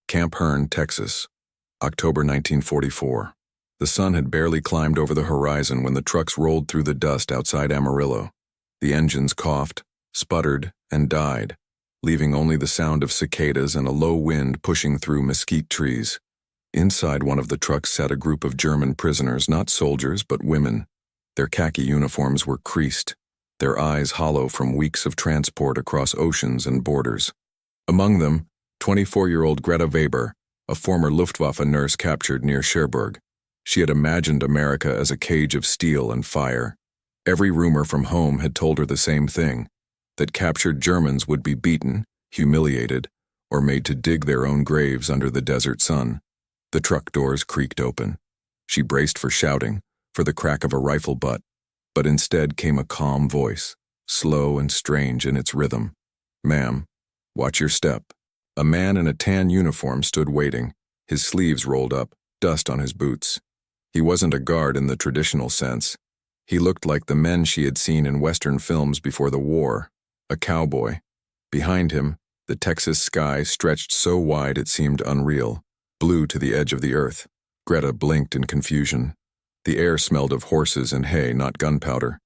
Camp Hearn, Texas, October 1944. The sun had barely climbed over the horizon when the trucks rolled through the dust outside Amarillo. The engines coughed, sputtered, and died, leaving only the sound of cicadas and a low wind pushing through mesquite trees. Inside one of the trucks sat a group of German prisoners, not soldiers but women. Their khaki uniforms were creased, their eyes hollow from weeks of transport across oceans and borders. Among them, 24-year-old Greta Weber, a former Luftwaffe nurse captured near Cherbourg. She had imagined America as a cage of steel and fire. Every rumor from home had told her the same thing, that captured Germans would be beaten, humiliated, or made to dig their own graves under the desert sun. The truck doors creaked open. She braced for shouting, for the crack of a rifle butt, but instead came a calm voice, slow and strange in its rhythm. "Ma'am, watch your step." A man in a tan uniform stood waiting, his sleeves rolled up, dust on his boots. He wasn't a guard in the traditional sense. He looked like the men she had seen in Western films before the war, a cowboy. Behind him, the Texas sky stretched so wide it seemed unreal, blue to the edge of the earth. Greta blinked in confusion. The air smelled of horses and hay, not gunpowder.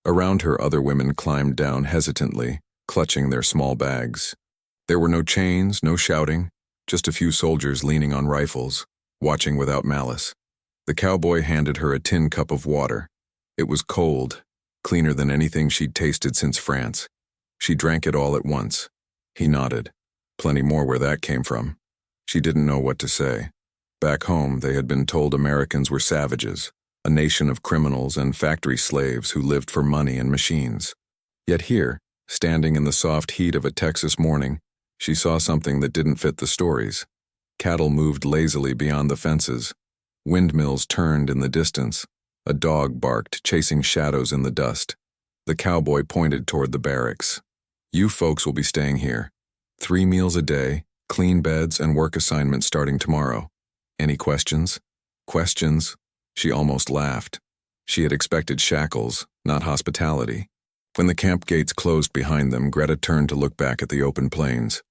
Around her, other women climbed down hesitantly, clutching their small bags. There were no chains, no shouting, just a few soldiers leaning on rifles, watching without malice. The cowboy handed her a tin cup of water. It was cold, cleaner than anything she'd tasted since France. She drank it all at once. He nodded. Plenty more where that came from. She didn't know what to say. Back home, they had been told Americans were savages, a nation of criminals and factory slaves who lived for money and machines. Yet here, standing in the soft heat of a Texas morning, she saw something that didn't fit the stories. Cattle moved lazily beyond the fences. Windmills turned in the distance. A dog barked, chasing shadows in the dust. The cowboy pointed toward the barracks. "You folks will be staying here. 3 meals a day, clean beds, and work assignments starting tomorrow. Any questions?" Questions? She almost laughed. She had expected shackles, not hospitality. When the camp gates closed behind them, Greta turned to look back at the open plains.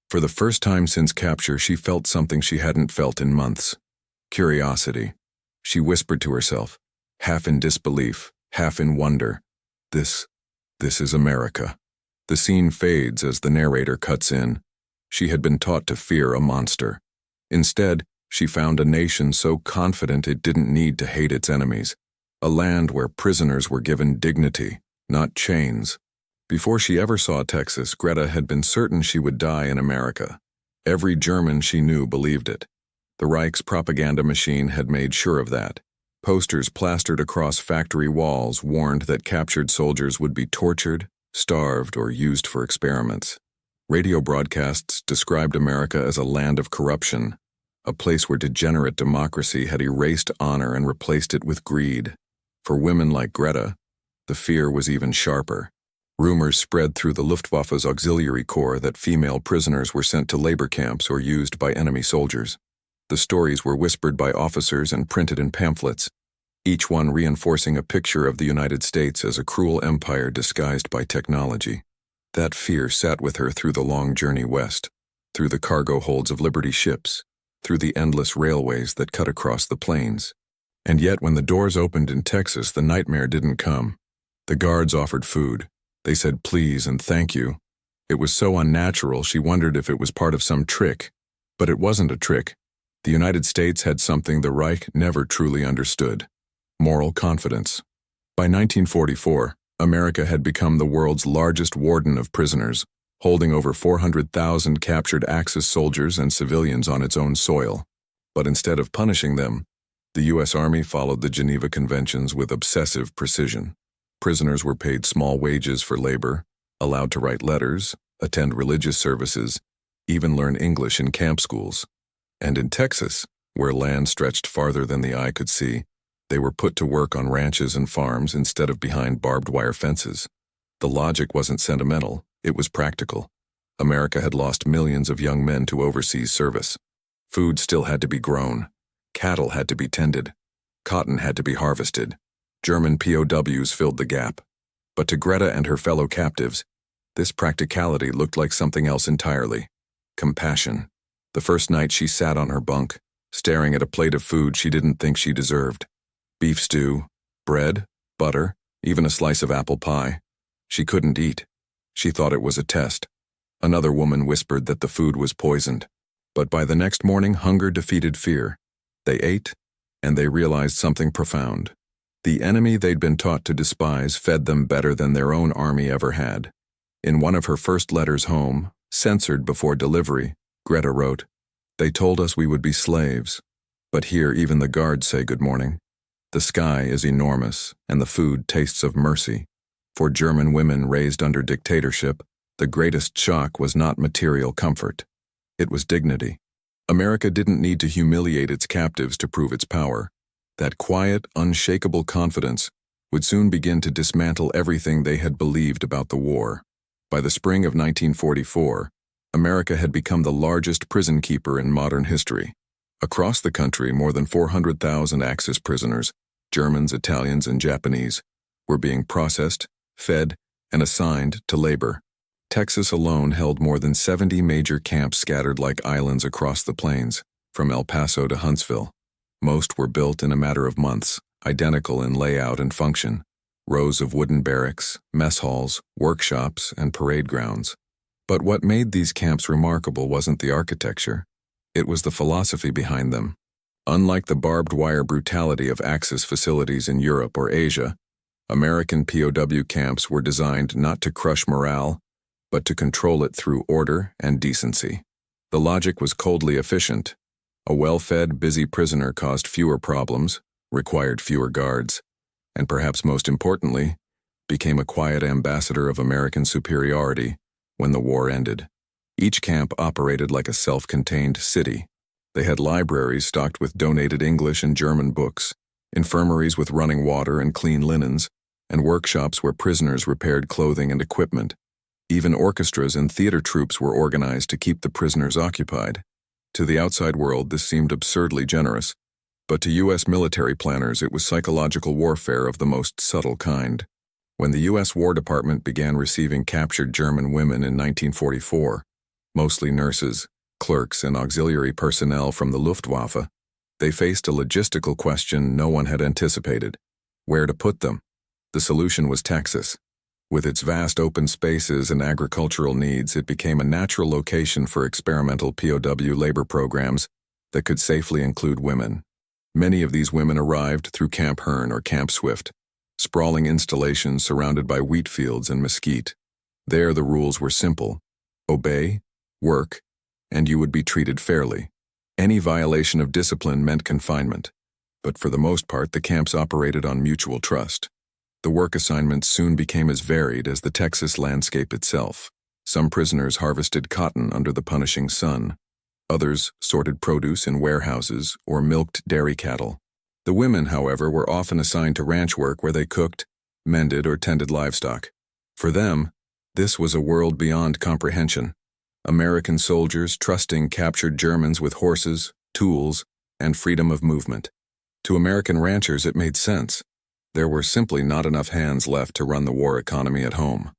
For the first time since capture, she felt something she hadn't felt in months. Curiosity. She whispered to herself, half in disbelief, half in wonder. This is America. The scene fades as the narrator cuts in. She had been taught to fear a monster. Instead, she found a nation so confident it didn't need to hate its enemies. A land where prisoners were given dignity, not chains. Before she ever saw Texas, Greta had been certain she would die in America. Every German she knew believed it. The Reich's propaganda machine had made sure of that. Posters plastered across factory walls warned that captured soldiers would be tortured, starved, or used for experiments. Radio broadcasts described America as a land of corruption, a place where degenerate democracy had erased honor and replaced it with greed. For women like Greta, the fear was even sharper. Rumors spread through the Luftwaffe's auxiliary corps that female prisoners were sent to labor camps or used by enemy soldiers. The stories were whispered by officers and printed in pamphlets, each one reinforcing a picture of the United States as a cruel empire disguised by technology. That fear sat with her through the long journey west, through the cargo holds of Liberty ships, through the endless railways that cut across the plains. And yet when the doors opened in Texas, the nightmare didn't come. The guards offered food. They said please and thank you. It was so unnatural she wondered if it was part of some trick. But it wasn't a trick. The United States had something the Reich never truly understood: moral confidence. By 1944, America had become the world's largest warden of prisoners, holding over 400,000 captured Axis soldiers and civilians on its own soil. But instead of punishing them, the U.S. Army followed the Geneva Conventions with obsessive precision. Prisoners were paid small wages for labor, allowed to write letters, attend religious services, even learn English in camp schools. And in Texas, where land stretched farther than the eye could see, they were put to work on ranches and farms instead of behind barbed wire fences. The logic wasn't sentimental, it was practical. America had lost millions of young men to overseas service. Food still had to be grown. Cattle had to be tended. Cotton had to be harvested. German POWs filled the gap. But to Greta and her fellow captives, this practicality looked like something else entirely: compassion. The first night she sat on her bunk, staring at a plate of food she didn't think she deserved. Beef stew, bread, butter, even a slice of apple pie. She couldn't eat. She thought it was a test. Another woman whispered that the food was poisoned. But by the next morning, hunger defeated fear. They ate, and they realized something profound. The enemy they'd been taught to despise fed them better than their own army ever had. In one of her first letters home, censored before delivery, Greta wrote, "They told us we would be slaves, but here even the guards say good morning. The sky is enormous, and the food tastes of mercy. For German women raised under dictatorship, the greatest shock was not material comfort. It was dignity." America didn't need to humiliate its captives to prove its power. That quiet, unshakable confidence would soon begin to dismantle everything they had believed about the war. By the spring of 1944, America had become the largest prison keeper in modern history. Across the country, more than 400,000 Axis prisoners, Germans, Italians, and Japanese, were being processed, fed, and assigned to labor. Texas alone held more than 70 major camps scattered like islands across the plains, from El Paso to Huntsville. Most were built in a matter of months, identical in layout and function. Rows of wooden barracks, mess halls, workshops, and parade grounds. But what made these camps remarkable wasn't the architecture. It was the philosophy behind them. Unlike the barbed wire brutality of Axis facilities in Europe or Asia, American POW camps were designed not to crush morale, but to control it through order and decency. The logic was coldly efficient. A well-fed, busy prisoner caused fewer problems, required fewer guards, and perhaps most importantly, became a quiet ambassador of American superiority when the war ended. Each camp operated like a self-contained city. They had libraries stocked with donated English and German books, infirmaries with running water and clean linens, and workshops where prisoners repaired clothing and equipment. Even orchestras and theater troupes were organized to keep the prisoners occupied. To the outside world, this seemed absurdly generous, but to U.S. military planners it was psychological warfare of the most subtle kind. When the U.S. War Department began receiving captured German women in 1944, mostly nurses, clerks, and auxiliary personnel from the Luftwaffe, they faced a logistical question no one had anticipated: where to put them. The solution was Texas. With its vast open spaces and agricultural needs, it became a natural location for experimental POW labor programs that could safely include women. Many of these women arrived through Camp Hearn or Camp Swift, sprawling installations surrounded by wheat fields and mesquite. There the rules were simple: obey, work, and you would be treated fairly. Any violation of discipline meant confinement, but for the most part the camps operated on mutual trust. The work assignments soon became as varied as the Texas landscape itself. Some prisoners harvested cotton under the punishing sun. Others sorted produce in warehouses or milked dairy cattle. The women, however, were often assigned to ranch work where they cooked, mended, or tended livestock. For them, this was a world beyond comprehension. American soldiers trusting captured Germans with horses, tools, and freedom of movement. To American ranchers it made sense. There were simply not enough hands left to run the war economy at home.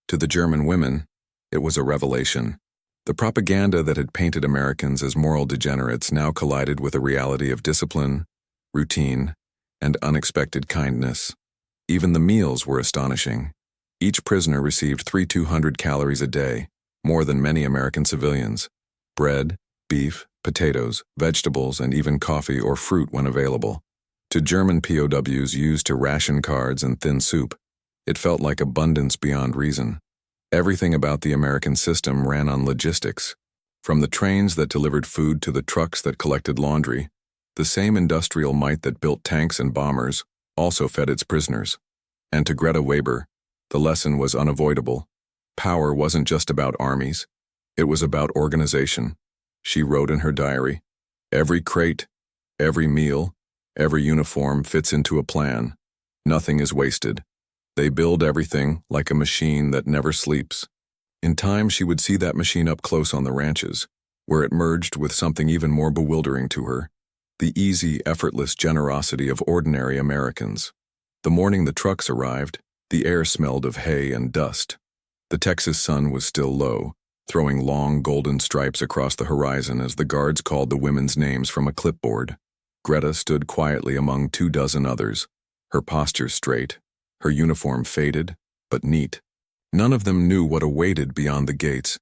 To the German women, it was a revelation. The propaganda that had painted Americans as moral degenerates now collided with a reality of discipline, routine, and unexpected kindness. Even the meals were astonishing. Each prisoner received 200 calories a day, more than many American civilians. Bread, beef, potatoes, vegetables, and even coffee or fruit when available. To German POWs used to ration cards and thin soup, it felt like abundance beyond reason. Everything about the American system ran on logistics. From the trains that delivered food to the trucks that collected laundry, the same industrial might that built tanks and bombers also fed its prisoners. And to Greta Weber, the lesson was unavoidable. Power wasn't just about armies. It was about organization. She wrote in her diary, "Every crate, every meal, every uniform fits into a plan. Nothing is wasted. They build everything like a machine that never sleeps." In time, she would see that machine up close on the ranches, where it merged with something even more bewildering to her: the easy, effortless generosity of ordinary Americans. The morning the trucks arrived, the air smelled of hay and dust. The Texas sun was still low, throwing long golden stripes across the horizon as the guards called the women's names from a clipboard. Greta stood quietly among 24 others, her posture straight, her uniform faded, but neat. None of them knew what awaited beyond the gates,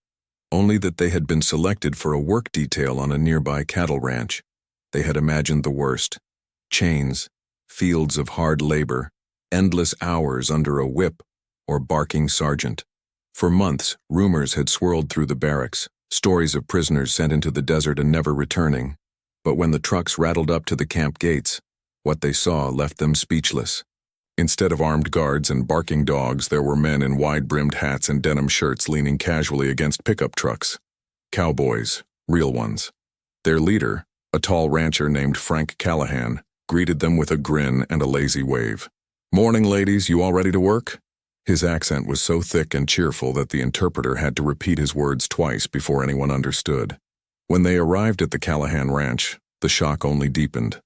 only that they had been selected for a work detail on a nearby cattle ranch. They had imagined the worst: chains, fields of hard labor, endless hours under a whip or barking sergeant. For months, rumors had swirled through the barracks, stories of prisoners sent into the desert and never returning. But when the trucks rattled up to the camp gates, what they saw left them speechless. Instead of armed guards and barking dogs, there were men in wide-brimmed hats and denim shirts leaning casually against pickup trucks. Cowboys, real ones. Their leader, a tall rancher named Frank Callahan, greeted them with a grin and a lazy wave. "Morning, ladies, you all ready to work?" His accent was so thick and cheerful that the interpreter had to repeat his words twice before anyone understood. When they arrived at the Callahan ranch, the shock only deepened.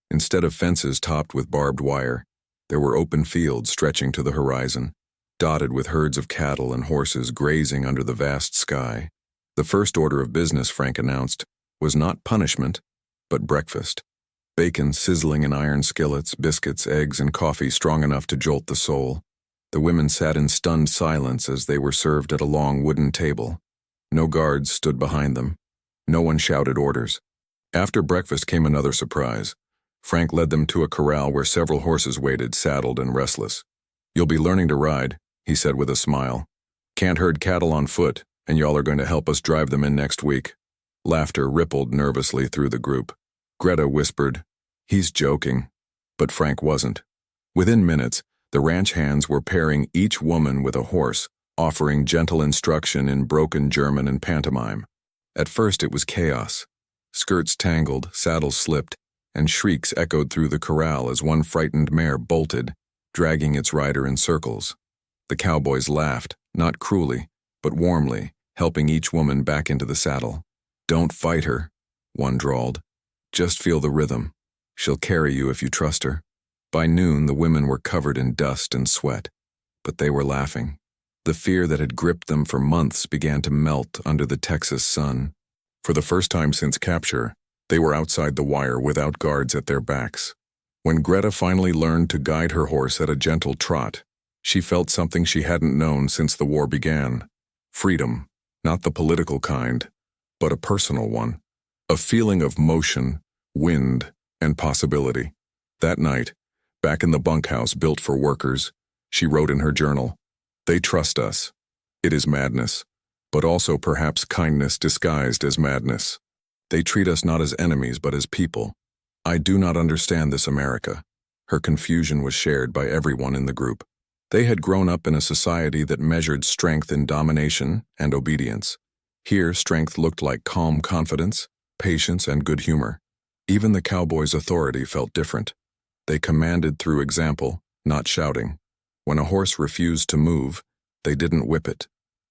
Instead of fences topped with barbed wire, there were open fields stretching to the horizon, dotted with herds of cattle and horses grazing under the vast sky. The first order of business, Frank announced, was not punishment, but breakfast. Bacon sizzling in iron skillets, biscuits, eggs, and coffee strong enough to jolt the soul. The women sat in stunned silence as they were served at a long wooden table. No guards stood behind them. No one shouted orders. After breakfast came another surprise. Frank led them to a corral where several horses waited, saddled and restless. "You'll be learning to ride," he said with a smile. "Can't herd cattle on foot, and y'all are going to help us drive them in next week." Laughter rippled nervously through the group. Greta whispered, "He's joking." But Frank wasn't. Within minutes, the ranch hands were pairing each woman with a horse, offering gentle instruction in broken German and pantomime. At first it was chaos. Skirts tangled, saddles slipped, and shrieks echoed through the corral as one frightened mare bolted, dragging its rider in circles. The cowboys laughed, not cruelly, but warmly, helping each woman back into the saddle. "Don't fight her," one drawled. "Just feel the rhythm. She'll carry you if you trust her." By noon, the women were covered in dust and sweat, but they were laughing. The fear that had gripped them for months began to melt under the Texas sun. For the first time since capture, they were outside the wire without guards at their backs. When Greta finally learned to guide her horse at a gentle trot, she felt something she hadn't known since the war began. Freedom, not the political kind, but a personal one. A feeling of motion, wind, and possibility. That night, back in the bunkhouse built for workers, she wrote in her journal, "They trust us. It is madness, but also perhaps kindness disguised as madness. They treat us not as enemies but as people. I do not understand this America." Her confusion was shared by everyone in the group. They had grown up in a society that measured strength in domination and obedience. Here, strength looked like calm confidence, patience, and good humor. Even the cowboys' authority felt different. They commanded through example, not shouting. When a horse refused to move, they didn't whip it.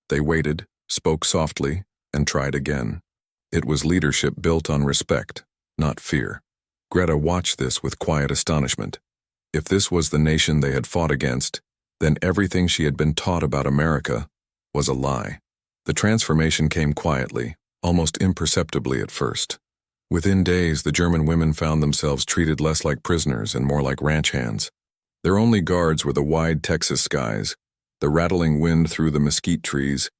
They waited, spoke softly, and tried again. It was leadership built on respect, not fear. Greta watched this with quiet astonishment. If this was the nation they had fought against, then everything she had been taught about America was a lie. The transformation came quietly, almost imperceptibly at first. Within days, the German women found themselves treated less like prisoners and more like ranch hands. Their only guards were the wide Texas skies, the rattling wind through the mesquite trees,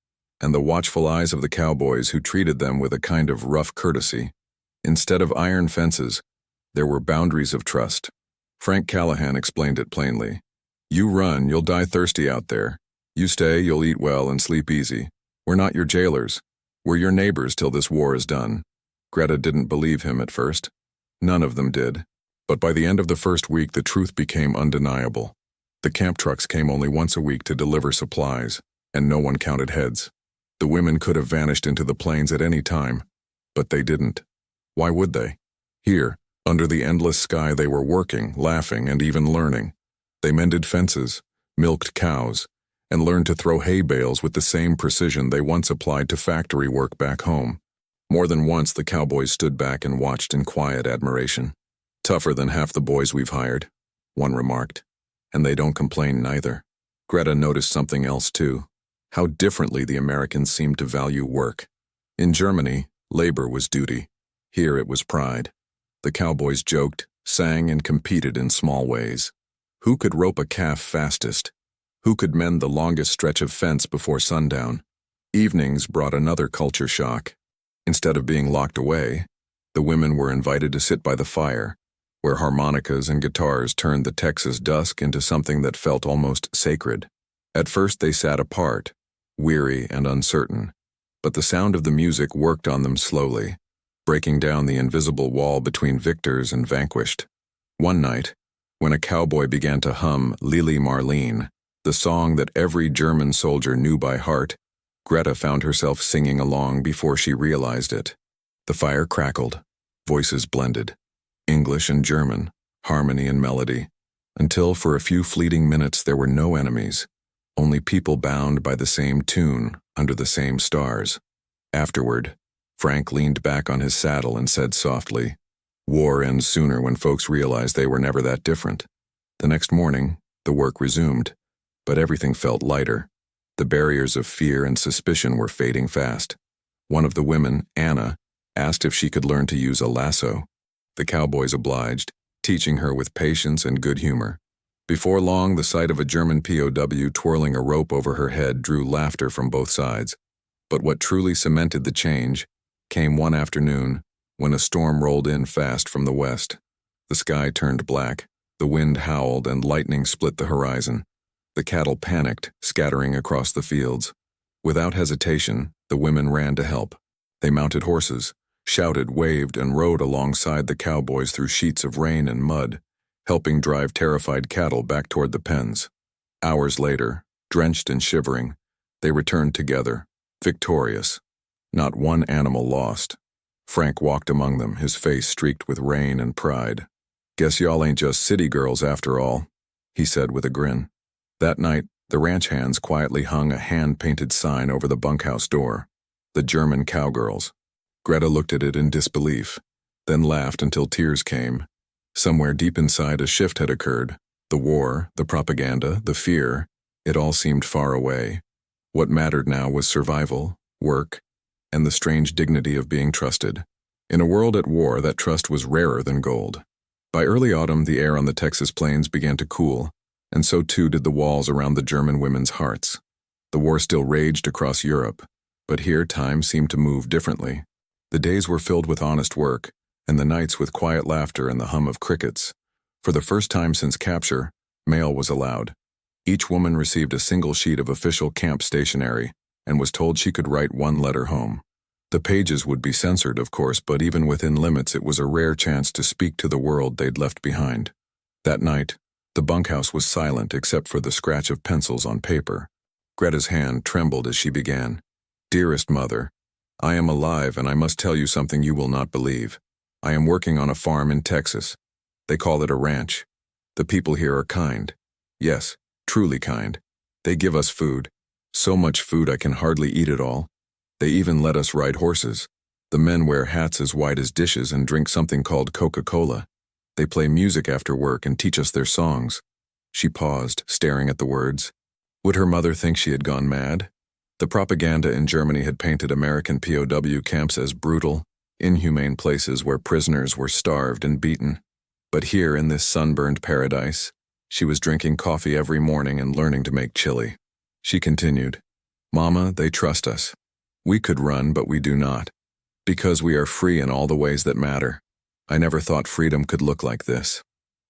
and the watchful eyes of the cowboys who treated them with a kind of rough courtesy. Instead of iron fences, there were boundaries of trust. Frank Callahan explained it plainly. "You run, you'll die thirsty out there. You stay, you'll eat well and sleep easy. We're not your jailers. We're your neighbors till this war is done." Greta didn't believe him at first. None of them did. But by the end of the first week, the truth became undeniable. The camp trucks came only once a week to deliver supplies, and no one counted heads. The women could have vanished into the plains at any time, but they didn't. Why would they? Here, under the endless sky, they were working, laughing, and even learning. They mended fences, milked cows, and learned to throw hay bales with the same precision they once applied to factory work back home. More than once, the cowboys stood back and watched in quiet admiration. "Tougher than half the boys we've hired," one remarked. "And they don't complain neither." Greta noticed something else too. How differently the Americans seemed to value work. In Germany, labor was duty. Here it was pride. The cowboys joked, sang, and competed in small ways. Who could rope a calf fastest? Who could mend the longest stretch of fence before sundown? Evenings brought another culture shock. Instead of being locked away, the women were invited to sit by the fire, where harmonicas and guitars turned the Texas dusk into something that felt almost sacred. At first they sat apart, weary and uncertain, but the sound of the music worked on them slowly, breaking down the invisible wall between victors and vanquished. One night, when a cowboy began to hum Lili Marleen, the song that every German soldier knew by heart, Greta found herself singing along before she realized it. The fire crackled, voices blended, English and German, harmony and melody, until for a few fleeting minutes there were no enemies, only people bound by the same tune under the same stars. Afterward, Frank leaned back on his saddle and said softly, "War ends sooner when folks realize they were never that different." The next morning, the work resumed, but everything felt lighter. The barriers of fear and suspicion were fading fast. One of the women, Anna, asked if she could learn to use a lasso. The cowboys obliged, teaching her with patience and good humor. Before long, the sight of a German POW twirling a rope over her head drew laughter from both sides. But what truly cemented the change came one afternoon when a storm rolled in fast from the west. The sky turned black, the wind howled, and lightning split the horizon. The cattle panicked, scattering across the fields. Without hesitation, the women ran to help. They mounted horses, shouted, waved, and rode alongside the cowboys through sheets of rain and mud, helping drive terrified cattle back toward the pens. Hours later, drenched and shivering, they returned together, victorious. Not one animal lost. Frank walked among them, his face streaked with rain and pride. "Guess y'all ain't just city girls after all," he said with a grin. That night, the ranch hands quietly hung a hand-painted sign over the bunkhouse door. "The German Cowgirls." Greta looked at it in disbelief, then laughed until tears came. Somewhere deep inside, a shift had occurred. The war, the propaganda, the fear, it all seemed far away. What mattered now was survival, work, and the strange dignity of being trusted. In a world at war, that trust was rarer than gold. By early autumn, the air on the Texas plains began to cool, and so too did the walls around the German women's hearts. The war still raged across Europe, but here time seemed to move differently. The days were filled with honest work, and the nights with quiet laughter and the hum of crickets. For the first time since capture, mail was allowed. Each woman received a single sheet of official camp stationery and was told she could write one letter home. The pages would be censored, of course, but even within limits it was a rare chance to speak to the world they'd left behind. That night, the bunkhouse was silent except for the scratch of pencils on paper. Greta's hand trembled as she began. "Dearest Mother, I am alive, and I must tell you something you will not believe. I am working on a farm in Texas. They call it a ranch. The people here are kind. Yes, truly kind. They give us food. So much food I can hardly eat it all. They even let us ride horses. The men wear hats as wide as dishes and drink something called Coca-Cola. They play music after work and teach us their songs." She paused, staring at the words. Would her mother think she had gone mad? The propaganda in Germany had painted American POW camps as brutal, inhumane places where prisoners were starved and beaten. But here in this sunburned paradise, she was drinking coffee every morning and learning to make chili. She continued, "Mama, they trust us. We could run, but we do not. Because we are free in all the ways that matter. I never thought freedom could look like this."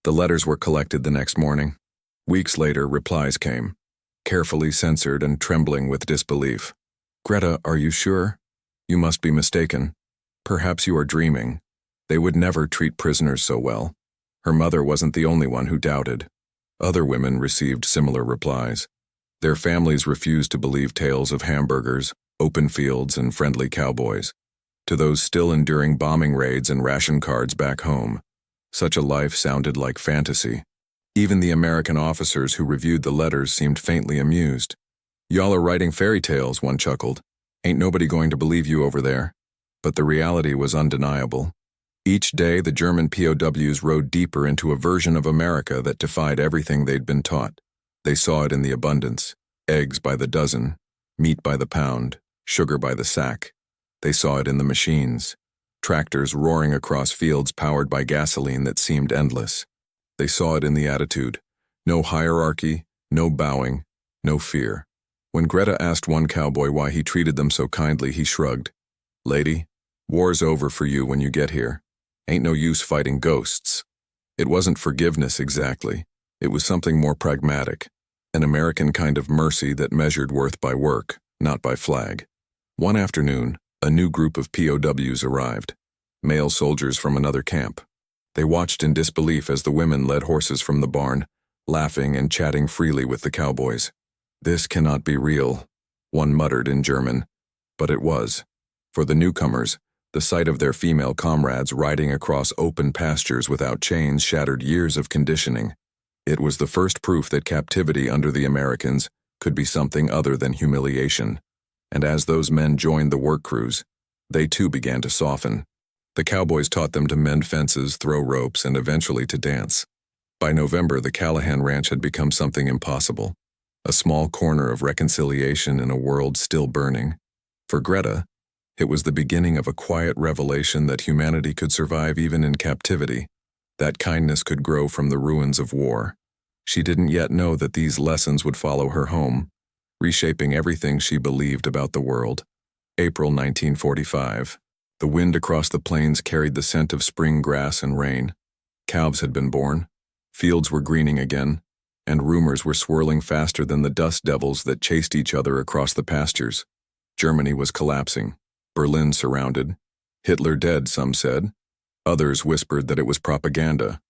The letters were collected the next morning. Weeks later, replies came, carefully censored and trembling with disbelief. "Greta, are you sure? You must be mistaken. Perhaps you are dreaming. They would never treat prisoners so well." Her mother wasn't the only one who doubted. Other women received similar replies. Their families refused to believe tales of hamburgers, open fields, and friendly cowboys. To those still enduring bombing raids and ration cards back home, such a life sounded like fantasy. Even the American officers who reviewed the letters seemed faintly amused. "Y'all are writing fairy tales," one chuckled. "Ain't nobody going to believe you over there." But the reality was undeniable. Each day, the German POWs rode deeper into a version of America that defied everything they'd been taught. They saw it in the abundance: eggs by the dozen, Meat by the pound, sugar by the sack. They saw it in the machines. Tractors roaring across fields powered by gasoline that seemed endless. They saw it in the attitude. No hierarchy, no bowing, no fear. When Greta asked one cowboy why he treated them so kindly, he shrugged. "Lady, war's over for you when you get here. Ain't no use fighting ghosts." It wasn't forgiveness exactly. It was something more pragmatic. An American kind of mercy that measured worth by work, not by flag. One afternoon, a new group of POWs arrived. Male soldiers from another camp. They watched in disbelief as the women led horses from the barn, laughing and chatting freely with the cowboys. "This cannot be real," one muttered in German. But it was. For the newcomers, the sight of their female comrades riding across open pastures without chains shattered years of conditioning. It was the first proof that captivity under the Americans could be something other than humiliation. And as those men joined the work crews, they too began to soften. The cowboys taught them to mend fences, throw ropes, and eventually to dance. By November, the Callahan Ranch had become something impossible. A small corner of reconciliation in a world still burning. For Greta, it was the beginning of a quiet revelation that humanity could survive even in captivity, that kindness could grow from the ruins of war. She didn't yet know that these lessons would follow her home, reshaping everything she believed about the world. April 1945. The wind across the plains carried the scent of spring grass and rain. Calves had been born, fields were greening again, and rumors were swirling faster than the dust devils that chased each other across the pastures. Germany was collapsing. Berlin surrounded. Hitler dead, some said. Others whispered that it was propaganda.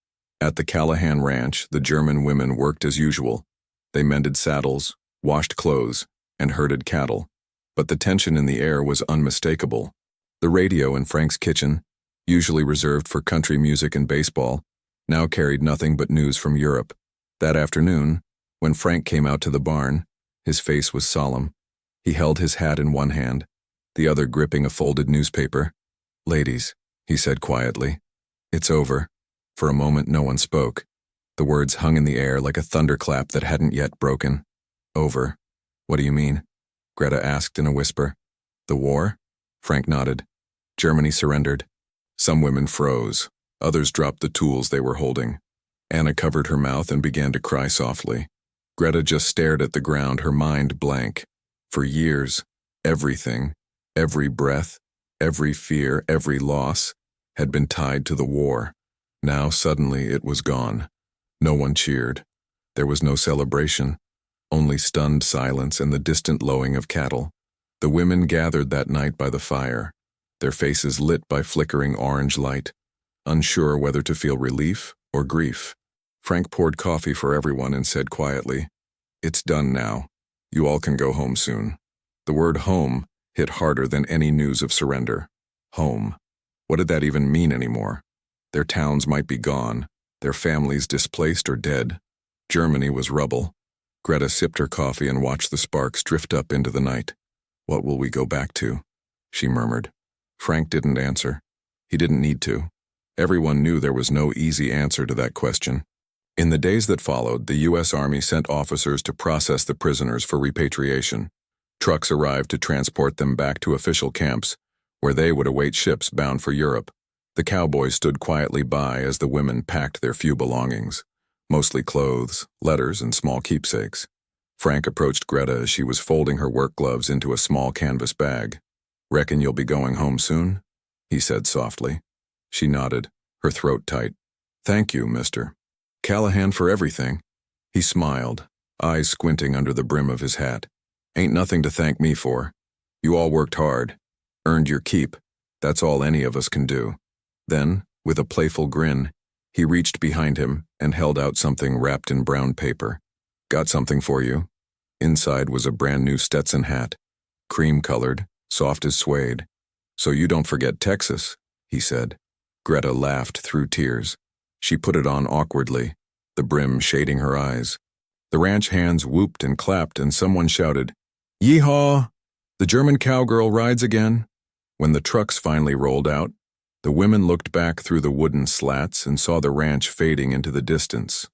At the Callahan Ranch, the German women worked as usual. They mended saddles, washed clothes, and herded cattle. But the tension in the air was unmistakable. The radio in Frank's kitchen, usually reserved for country music and baseball, now carried nothing but news from Europe. That afternoon, when Frank came out to the barn, his face was solemn. He held his hat in one hand, the other gripping a folded newspaper. "Ladies," he said quietly, "it's over." For a moment no one spoke. The words hung in the air like a thunderclap that hadn't yet broken. "Over? What do you mean?" Greta asked in a whisper. "The war?" Frank nodded. "Germany surrendered." Some women froze. Others dropped the tools they were holding. Anna covered her mouth and began to cry softly. Greta just stared at the ground, her mind blank. For years, everything, every breath, every fear, every loss, had been tied to the war. Now suddenly it was gone. No one cheered. There was no celebration, only stunned silence and the distant lowing of cattle. The women gathered that night by the fire, their faces lit by flickering orange light, unsure whether to feel relief or grief. Frank poured coffee for everyone and said quietly, "It's done now. You all can go home soon." The word home hit harder than any news of surrender. Home. What did that even mean anymore? Their towns might be gone, their families displaced or dead. Germany was rubble. Greta sipped her coffee and watched the sparks drift up into the night. "What will we go back to?" she murmured. Frank didn't answer. He didn't need to. Everyone knew there was no easy answer to that question. In the days that followed, the U.S. Army sent officers to process the prisoners for repatriation. Trucks arrived to transport them back to official camps, where they would await ships bound for Europe. The cowboys stood quietly by as the women packed their few belongings, mostly clothes, letters, and small keepsakes. Frank approached Greta as she was folding her work gloves into a small canvas bag. "Reckon you'll be going home soon?" he said softly. She nodded, her throat tight. "Thank you, Mr. Callahan, for everything." He smiled, eyes squinting under the brim of his hat. "Ain't nothing to thank me for. You all worked hard, earned your keep. That's all any of us can do." Then, with a playful grin, he reached behind him and held out something wrapped in brown paper. "Got something for you." Inside was a brand new Stetson hat, cream-colored, soft as suede. "So you don't forget Texas," he said. Greta laughed through tears. She put it on awkwardly, the brim shading her eyes. The ranch hands whooped and clapped and someone shouted, "Yeehaw! The German cowgirl rides again." When the trucks finally rolled out, the women looked back through the wooden slats and saw the ranch fading into the distance.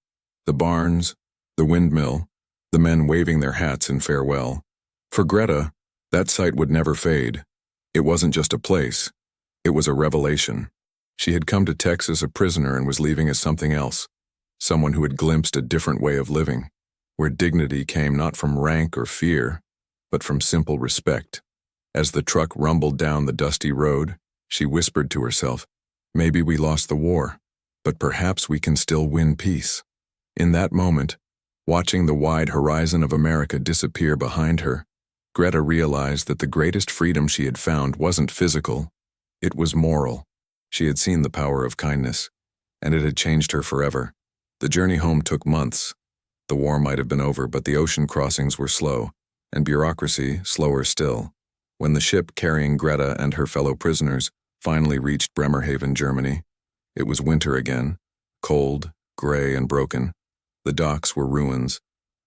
The barns, the windmill, the men waving their hats in farewell. For Greta, that sight would never fade. It wasn't just a place. It was a revelation. She had come to Texas a prisoner and was leaving as something else, someone who had glimpsed a different way of living, where dignity came not from rank or fear, but from simple respect. As the truck rumbled down the dusty road, she whispered to herself, "Maybe we lost the war, but perhaps we can still win peace." In that moment, watching the wide horizon of America disappear behind her, Greta realized that the greatest freedom she had found wasn't physical, it was moral. She had seen the power of kindness, and it had changed her forever. The journey home took months. The war might have been over, but the ocean crossings were slow, and bureaucracy slower still. When the ship carrying Greta and her fellow prisoners finally reached Bremerhaven, Germany, it was winter again, cold, gray, and broken. The docks were ruins.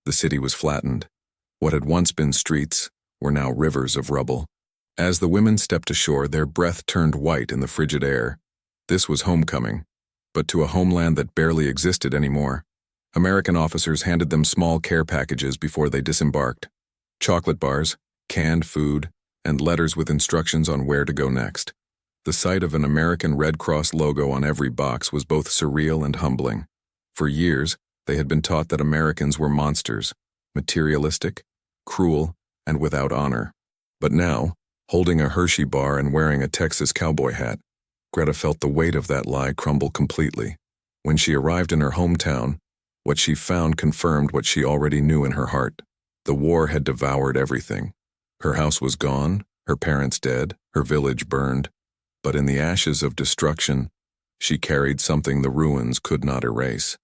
The city was flattened. What had once been streets were now rivers of rubble. As the women stepped ashore, their breath turned white in the frigid air. This was homecoming, but to a homeland that barely existed anymore. American officers handed them small care packages before they disembarked. Chocolate bars, canned food, and letters with instructions on where to go next. The sight of an American Red Cross logo on every box was both surreal and humbling. For years, they had been taught that Americans were monsters, materialistic, cruel, and without honor. But now, holding a Hershey bar and wearing a Texas cowboy hat, Greta felt the weight of that lie crumble completely. When she arrived in her hometown, what she found confirmed what she already knew in her heart. The war had devoured everything. Her house was gone, her parents dead, her village burned. But in the ashes of destruction, she carried something the ruins could not erase.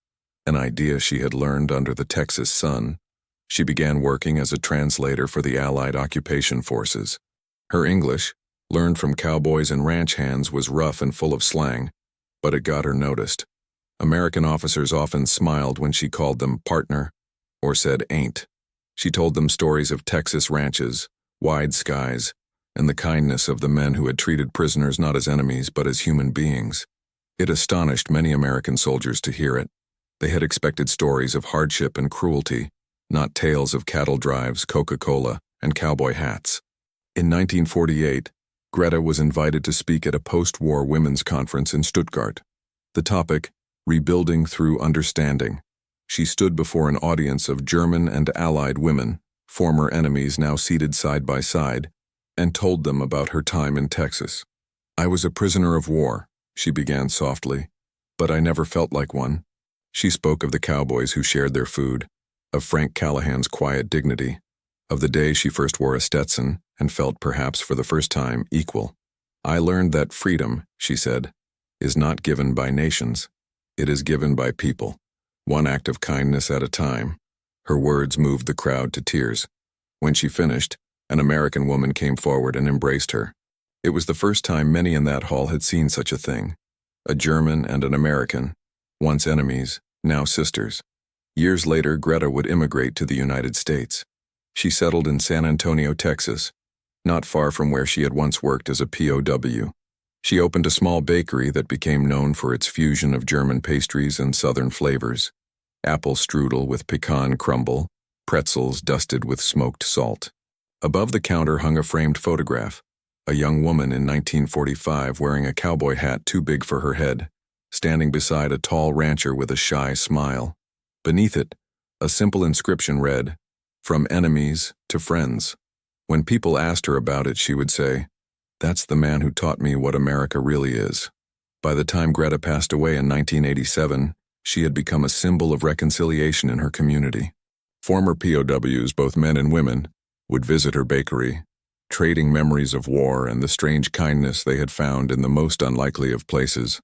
An idea she had learned under the Texas sun. She began working as a translator for the Allied occupation forces. Her English, learned from cowboys and ranch hands, was rough and full of slang, but it got her noticed. American officers often smiled when she called them partner or said ain't. She told them stories of Texas ranches, wide skies, and the kindness of the men who had treated prisoners not as enemies but as human beings. It astonished many American soldiers to hear it. They had expected stories of hardship and cruelty, not tales of cattle drives, Coca-Cola, and cowboy hats. In 1948, Greta was invited to speak at a post-war women's conference in Stuttgart. The topic, Rebuilding Through Understanding. She stood before an audience of German and Allied women, former enemies now seated side by side, and told them about her time in Texas. "I was a prisoner of war," she began softly, "but I never felt like one." She spoke of the cowboys who shared their food, of Frank Callahan's quiet dignity, of the day she first wore a Stetson and felt perhaps for the first time equal. "I learned that freedom," she said, "is not given by nations. It is given by people, one act of kindness at a time." Her words moved the crowd to tears. When she finished, an American woman came forward and embraced her. It was the first time many in that hall had seen such a thing. A German and an American, once enemies, now sisters. Years later, Greta would immigrate to the United States. She settled in San Antonio, Texas, not far from where she had once worked as a POW. She opened a small bakery that became known for its fusion of German pastries and Southern flavors. Apple strudel with pecan crumble, pretzels dusted with smoked salt. Above the counter hung a framed photograph, a young woman in 1945 wearing a cowboy hat too big for her head, standing beside a tall rancher with a shy smile. Beneath it, a simple inscription read, "From enemies to friends." When people asked her about it, she would say, "That's the man who taught me what America really is." By the time Greta passed away in 1987, she had become a symbol of reconciliation in her community. Former POWs, both men and women, would visit her bakery, trading memories of war and the strange kindness they had found in the most unlikely of places.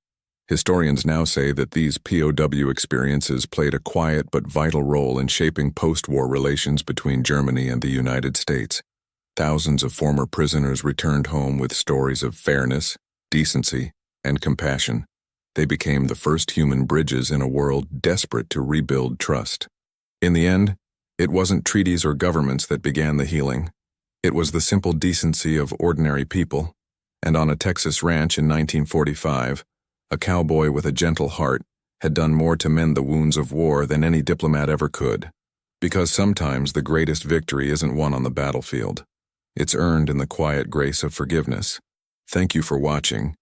Historians now say that these POW experiences played a quiet but vital role in shaping post-war relations between Germany and the United States. Thousands of former prisoners returned home with stories of fairness, decency, and compassion. They became the first human bridges in a world desperate to rebuild trust. In the end, it wasn't treaties or governments that began the healing. It was the simple decency of ordinary people. And on a Texas ranch in 1945, a cowboy with a gentle heart had done more to mend the wounds of war than any diplomat ever could. Because sometimes the greatest victory isn't won on the battlefield. It's earned in the quiet grace of forgiveness. Thank you for watching.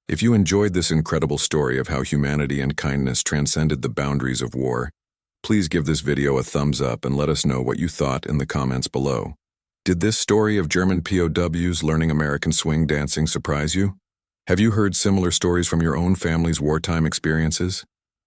If you enjoyed this incredible story of how humanity and kindness transcended the boundaries of war, please give this video a thumbs up and let us know what you thought in the comments below. Did this story of German POWs learning American swing dancing surprise you? Have you heard similar stories from your own family's wartime experiences?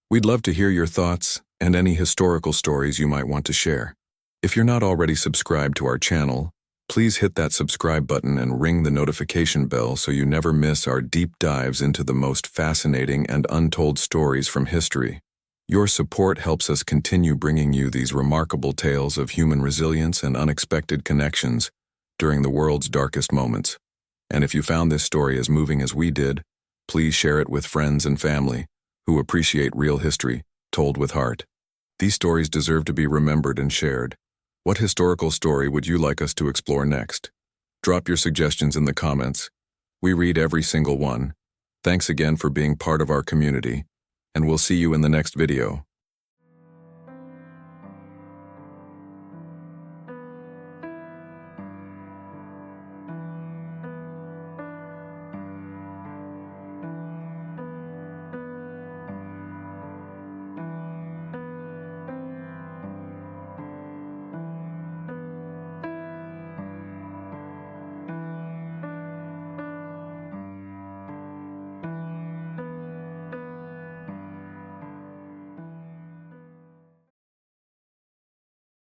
We'd love to hear your thoughts and any historical stories you might want to share. If you're not already subscribed to our channel, please hit that subscribe button and ring the notification bell so you never miss our deep dives into the most fascinating and untold stories from history. Your support helps us continue bringing you these remarkable tales of human resilience and unexpected connections during the world's darkest moments. And if you found this story as moving as we did, please share it with friends and family who appreciate real history told with heart. These stories deserve to be remembered and shared. What historical story would you like us to explore next? Drop your suggestions in the comments. We read every single one. Thanks again for being part of our community, and we'll see you in the next video.